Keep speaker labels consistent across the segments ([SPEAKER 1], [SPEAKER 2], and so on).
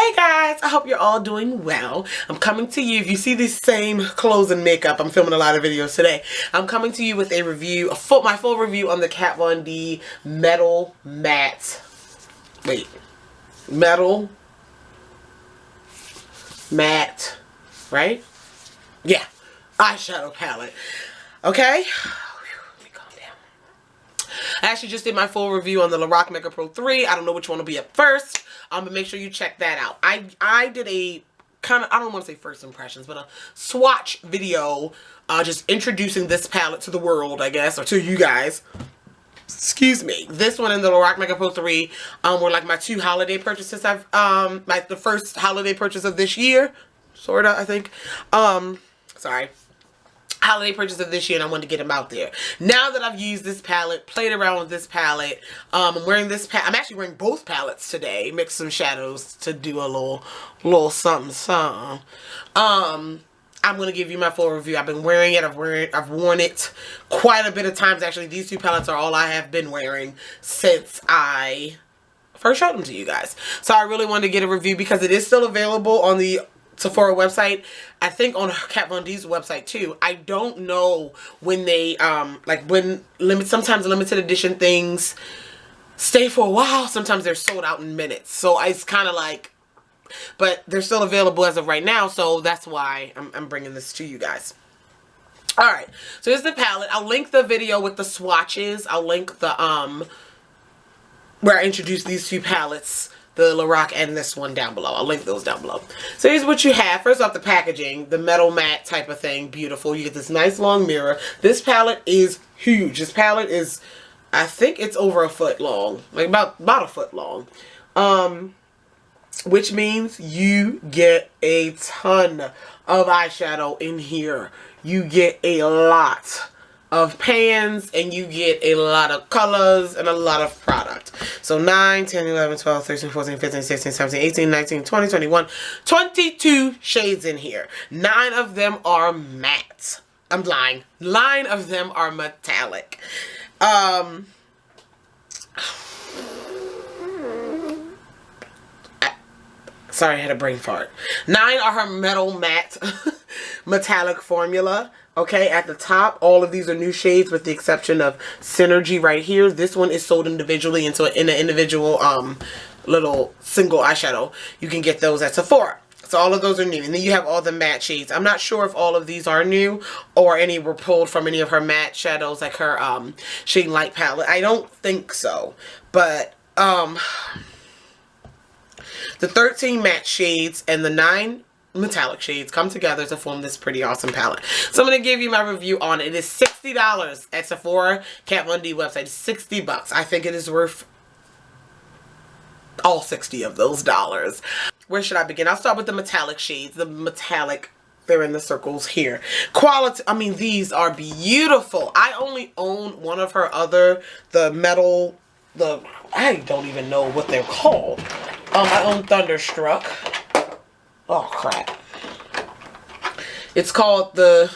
[SPEAKER 1] Hey guys, I hope you're all doing well. I'm coming to you, if you see these same clothes and makeup, I'm filming a lot of videos today. I'm coming to you with a review, my full review on the Kat Von D Metal Matte right? Yeah, eyeshadow palette. Okay? Let me calm down. I actually just did my full review on the Lorac Mega Pro 3. I don't know which one will be up first. But make sure you check that out. I did a kind of, I don't want to say first impressions, but a swatch video just introducing this palette to the world, I guess, or to you guys. Excuse me. This one and the Lorac Mega Pro 3 were like my two holiday purchases. Like the first holiday purchase of this year, sorta, I think. Sorry. Holiday purchase of this year, and I wanted to get them out there. Now that I've used this palette, played around with this palette, I'm wearing this I'm actually wearing both palettes today. Mix some shadows to do a little something. I'm gonna give you my full review. I've been wearing it. I've worn it quite a bit of times. Actually, these two palettes are all I have been wearing since I first showed them to you guys. So I really wanted to get a review because it is still available on the Sephora website. I think on Kat Von D's website too. I don't know when they sometimes limited edition things stay for a while. Sometimes they're sold out in minutes. So it's kind of like, but they're still available as of right now. So that's why I'm bringing this to you guys. Alright, so here's the palette. I'll link the video with the swatches. I'll link the where I introduced these two palettes, the Lorac and this one down below. I'll link those down below. So here's what you have. First off, the packaging, the metal matte type of thing, beautiful. You get this nice long mirror. This palette is huge. This palette is, I think it's over a foot long, like about a foot long. Which means you get a ton of eyeshadow in here. You get a lot of pans, and you get a lot of colors and a lot of product. So 9, 10, 11, 12, 13, 14, 15, 16, 17, 18, 19, 20, 21, 22 shades in here. 9 of them are matte. I'm lying. 9 of them are metallic. Sorry, I had a brain fart. 9 are her metal matte metallic formula. Okay, at the top, all of these are new shades with the exception of Synergy right here. This one is sold individually in an individual little single eyeshadow. You can get those at Sephora. So all of those are new. And then you have all the matte shades. I'm not sure if all of these are new or any were pulled from any of her matte shadows, like her Shade Light palette. I don't think so. But the 13 matte shades and the 9 metallic shades come together to form this pretty awesome palette. So I'm going to give you my review on it. It is $60 at Sephora Kat Von D website. 60 bucks. I think it is worth all 60 of those dollars. Where should I begin? I'll start with the metallic shades. The metallic, they're in the circles here. Quality, I mean, these are beautiful. I only own one of her other, the metal, I don't even know what they're called. I own Thunderstruck. Oh crap. It's called the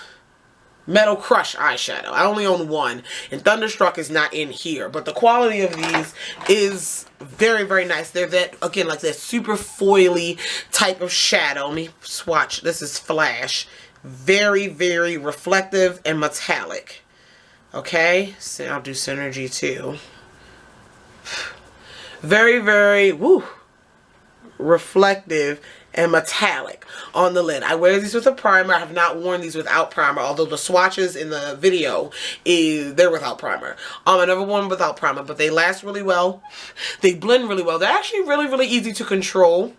[SPEAKER 1] Metal Crush eyeshadow. I only own one, and Thunderstruck is not in here, but the quality of these is very, very nice. They're that, again, like that super foily type of shadow. Let me swatch. This is Flash. Very, very reflective and metallic. Okay, so I'll do Synergy too. Very, very, woo, reflective and metallic on the lid. I wear these with a primer. I have not worn these without primer, although the swatches in the video, they're without primer. I never worn them without primer, but they last really well. They blend really well. They're actually really, really easy to control.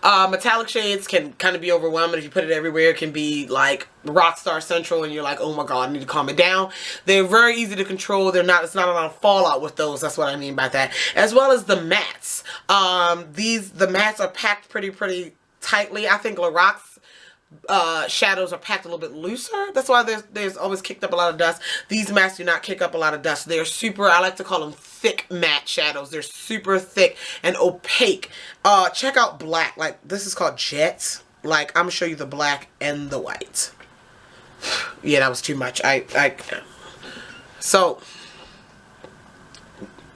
[SPEAKER 1] Metallic shades can kind of be overwhelming if you put it everywhere. It can be like Rockstar Central and you're like, oh my god, I need to calm it down. They're very easy to control. It's not a lot of fallout with those. That's what I mean by that. As well as the mattes. The mattes are packed pretty tightly. I think Lorac's shadows are packed a little bit looser. That's why there's always kicked up a lot of dust. These mattes do not kick up a lot of dust. They're super, I like to call them thick matte shadows. They're super thick and opaque. Check out black. Like, this is called Jet. Like, I'm gonna show you the black and the white. Yeah, that was too much. So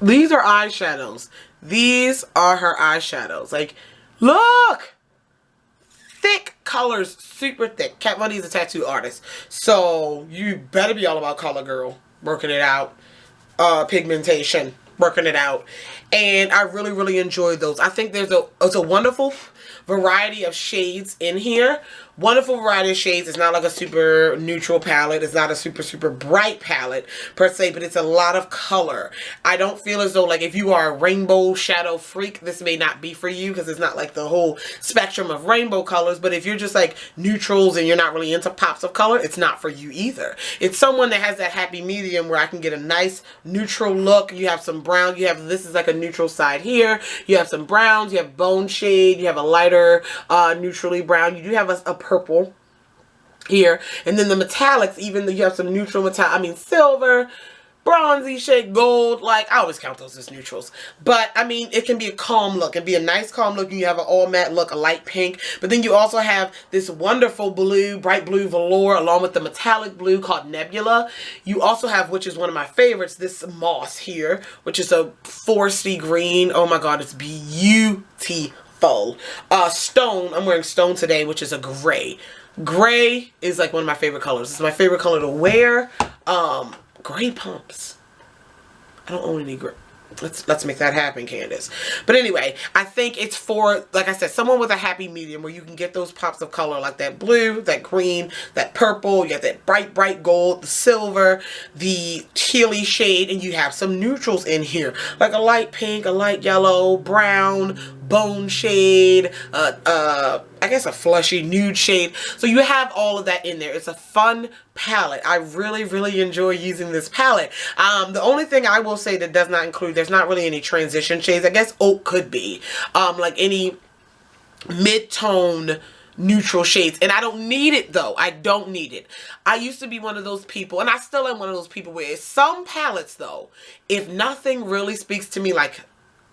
[SPEAKER 1] these are eyeshadows. These are her eyeshadows. Like, Look! Thick colors, super thick. Kat Von D is a tattoo artist, so you better be all about color, girl. Working it out. Pigmentation, working it out. And I really, really enjoyed those. I think there's a wonderful variety of shades in here. Wonderful variety of shades. It's not like a super neutral palette. It's not a super, super bright palette per se, but it's a lot of color. I don't feel as though, like, if you are a rainbow shadow freak, this may not be for you because it's not like the whole spectrum of rainbow colors. But if you're just like neutrals and you're not really into pops of color, it's not for you either. It's someone that has that happy medium where I can get a nice neutral look. You have some brown. You have, this is like a neutral side here. You have some browns. You have bone shade. You have a lighter neutrally brown. You do have a purple here, and then the metallics, even though you have some neutral silver, bronzy shade, gold. Like, I always count those as neutrals, but I mean, it can be a calm look. It can be a nice calm look. You have an all matte look, a light pink, but then you also have this wonderful blue, bright blue velour along with the metallic blue called Nebula. You also have, which is one of my favorites, this moss here, which is a foresty green. Oh my god, it's beautiful. Stone, I'm wearing stone today, which is a gray. Gray is like one of my favorite colors. It's my favorite color to wear. Gray pumps. I don't own any gray. Let's make that happen, Candace. But anyway, I think it's for, like I said, someone with a happy medium where you can get those pops of color like that blue, that green, that purple. You have that bright, bright gold, the silver, the tealy shade, and you have some neutrals in here, like a light pink, a light yellow, brown, bone shade, I guess a flushy nude shade. So you have all of that in there. It's a fun palette. I really, really enjoy using this palette. The only thing I will say that does not include, there's not really any transition shades. I guess oak could be, like any mid-tone neutral shades, and I don't need it though. I don't need it. I used to be one of those people, and I still am one of those people where some palettes though, if nothing really speaks to me, like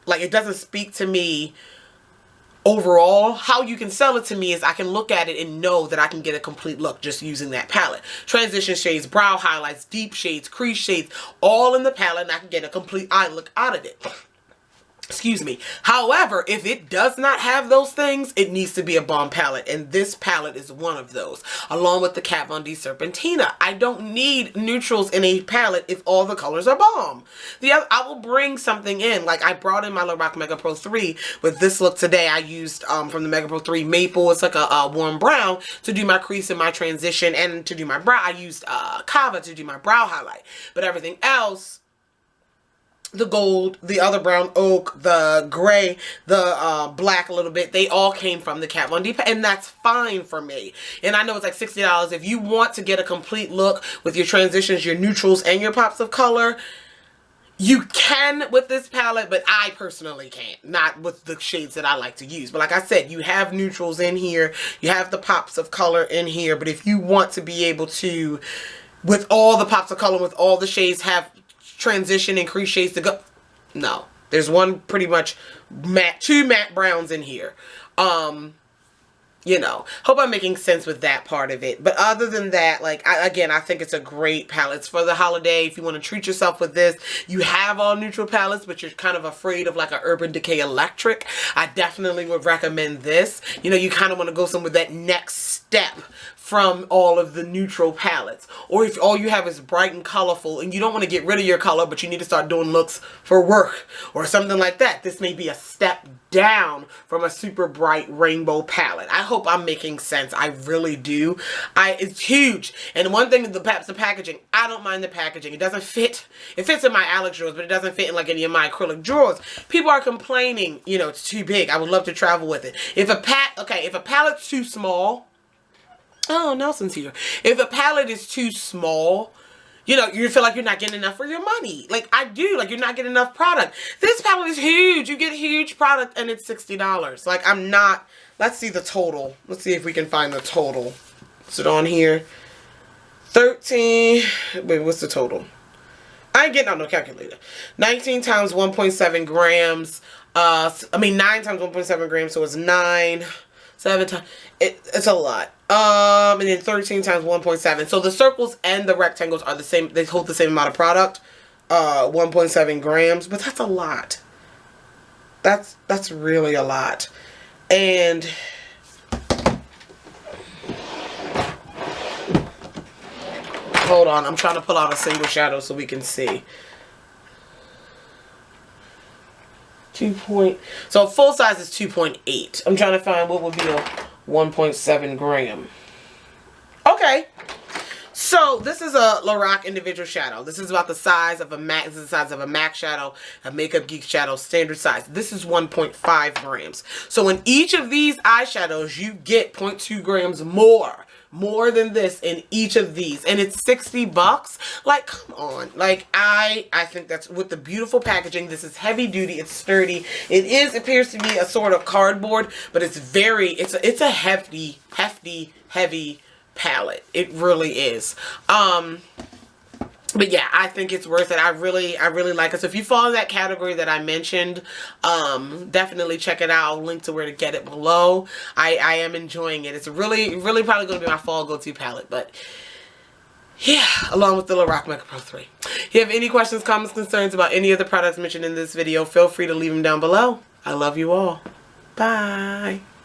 [SPEAKER 1] it doesn't speak to me overall, how you can sell it to me is I can look at it and know that I can get a complete look just using that palette. Transition shades, brow highlights, deep shades, crease shades, all in the palette, and I can get a complete eye look out of it. Excuse me. However, if it does not have those things, it needs to be a bomb palette, and this palette is one of those, along with the Kat Von D Serpentina. I don't need neutrals in a palette if all the colors are bomb. I will bring something in, like I brought in my Lorac Mega Pro 3 with this look today. I used from the Mega Pro 3 Maple. It's like a warm brown to do my crease and my transition, and to do my brow I used Kava to do my brow highlight. But everything else, the gold, the other brown oak, the gray, the black a little bit, they all came from the Kat Von D, and that's fine for me. And I know it's like $60. If you want to get a complete look with your transitions, your neutrals, and your pops of color, you can with this palette, but I personally can't. Not with the shades that I like to use. But like I said, you have neutrals in here, you have the pops of color in here, but if you want to be able to, with all the pops of color, with all the shades, have transition and crease shades to go, no, there's one pretty much matte, two matte browns in here. You know, hope I'm making sense with that part of it. But other than that, like, again, I think it's a great palette. It's for the holiday. If you want to treat yourself with this, you have all neutral palettes, but you're kind of afraid of like a Urban Decay Electric, I definitely would recommend this. You know, you kind of want to go somewhere that next step from all of the neutral palettes. Or if all you have is bright and colorful and you don't want to get rid of your color, but you need to start doing looks for work or something like that, this may be a step down from a super bright rainbow palette. I hope I'm making sense. I really do. It's huge. And one thing, the packaging, I don't mind the packaging. It doesn't fit. It fits in my Alex drawers, but it doesn't fit in like any of my acrylic drawers. People are complaining, you know, it's too big. I would love to travel with it. If a palette's too small, oh, Nelson's here. If a palette is too small, you know, you feel like you're not getting enough for your money. Like I do, like you're not getting enough product. This palette is huge. You get huge product and it's $60. Like I'm not, let's see the total. Let's see if we can find the total. Is it on here? 13, wait, what's the total? I ain't getting out no calculator. 19 times 1.7 grams. 9 times 1.7 grams, so it's 9. 7 times, it's a lot. And then 13 times 1.7. So the circles and the rectangles are the same. They hold the same amount of product. 1.7 grams, but that's a lot. That's really a lot. And hold on, I'm trying to pull out a single shadow so we can see. So full size is 2.8. I'm trying to find what would be a 1.7 gram. Okay. So this is a Lorac individual shadow. This is about the size of a MAC. This is the size of a MAC shadow, a Makeup Geek shadow, standard size. This is 1.5 grams. So in each of these eyeshadows, you get 0.2 grams more than this in each of these, and it's 60 bucks. Like, come on. Like, I think that's with the beautiful packaging. This is heavy duty, it's sturdy. It appears to be a sort of cardboard, but it's a hefty palette. It really is. But yeah, I think it's worth it. I really like it. So if you fall in that category that I mentioned, definitely check it out. I'll link to where to get it below. I am enjoying it. It's really probably going to be my fall go-to palette. But yeah, along with the Lorac Mega Pro 3. If you have any questions, comments, concerns about any of the products mentioned in this video, feel free to leave them down below. I love you all. Bye.